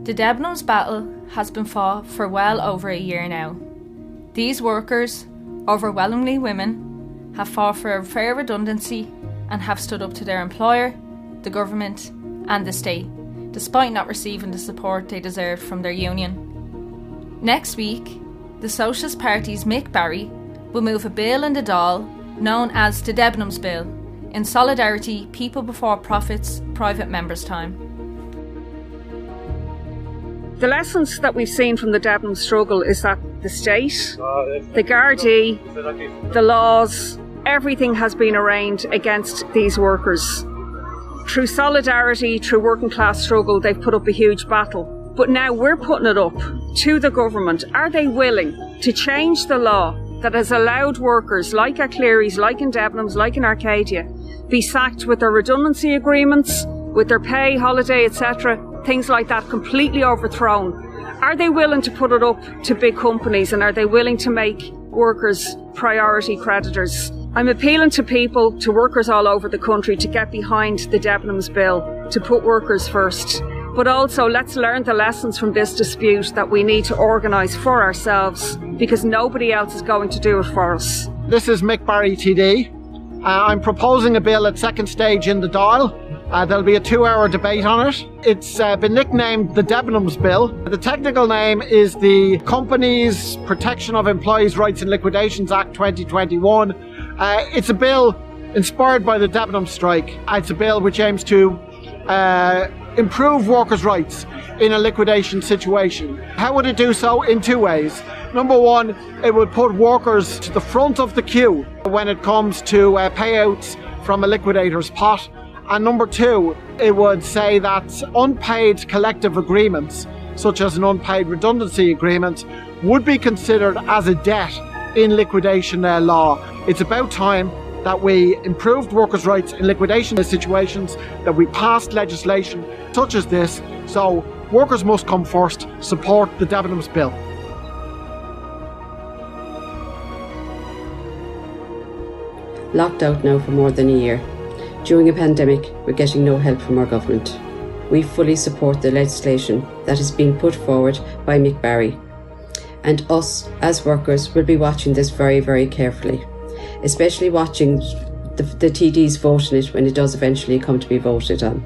The Debenhams battle has been fought for well over a year now. These workers, overwhelmingly women, have fought for a fair redundancy and have stood up to their employer, the government and the state, despite not receiving the support they deserved from their union. Next week, the Socialist Party's Mick Barry will move a bill in the Dáil known as the Debenhams Bill, in solidarity People Before Profits Private Members Time. The lessons that we've seen from the Debenhams struggle is that the state, the Gardaí, the laws, everything has been arraigned against these workers. Through solidarity, through working class struggle, they've put up a huge battle. But now we're putting it up to the government. Are they willing to change the law that has allowed workers like at Cleary's, like in Debenhams, like in Arcadia, be sacked with their redundancy agreements, with their pay, holiday, etc., things like that completely overthrown? Are they willing to put it up to big companies, and are they willing to make workers priority creditors? I'm appealing to people, to workers all over the country, to get behind the Debenhams Bill, to put workers first. But also, let's learn the lessons from this dispute that we need to organise for ourselves, because nobody else is going to do it for us. This is Mick Barry TD. I'm proposing a bill at second stage in the Dáil. There'll be a 2-hour debate on it. It's been nicknamed the Debenhams Bill. The technical name is the Companies Protection of Employees' Rights in Liquidations Act 2021. It's a bill inspired by the Debenhams strike. It's a bill which aims to improve workers' rights in a liquidation situation. How would it do so? In two ways. Number one, it would put workers to the front of the queue when it comes to payouts from a liquidator's pot. And number two, it would say that unpaid collective agreements, such as an unpaid redundancy agreement, would be considered as a debt in liquidation law. It's about time that we improved workers' rights in liquidation situations, that we passed legislation such as this. So workers must come first. Support the Debenhams Bill. Locked out now for more than a year. During a pandemic, we're getting no help from our government. We fully support the legislation that is being put forward by Mick Barry. And us, as workers, will be watching this very, very carefully, especially watching the TDs vote on it when it does eventually come to be voted on.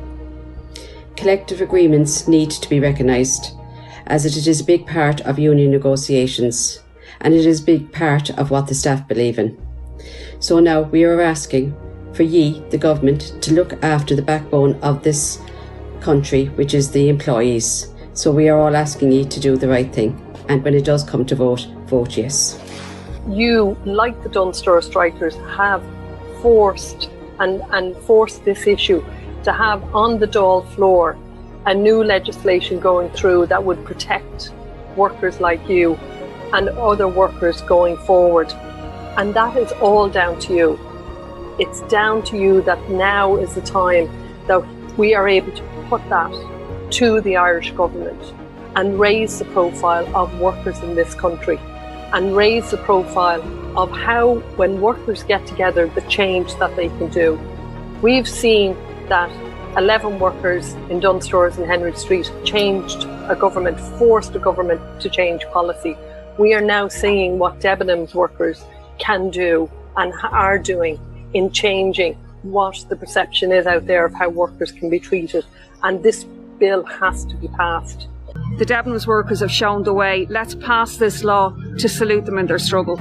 Collective agreements need to be recognised, as it is a big part of union negotiations, and it is a big part of what the staff believe in. So now we are asking for ye, the government, to look after the backbone of this country, which is the employees. So we are all asking ye to do the right thing. And when it does come to vote, vote yes. You, like the Dunstore strikers, have forced this issue to have on the Dáil floor a new legislation going through that would protect workers like you and other workers going forward. And that is all down to you. It's down to you that now is the time that we are able to put that to the Irish government and raise the profile of workers in this country, and raise the profile of how, when workers get together, the change that they can do. We've seen that 11 workers in Dunstores and Henry Street changed a government, forced a government to change policy. We are now seeing what Debenhams workers can do and are doing in changing what the perception is out there of how workers can be treated. And this bill has to be passed. The Debenhams workers have shown the way. Let's pass this law to salute them in their struggle.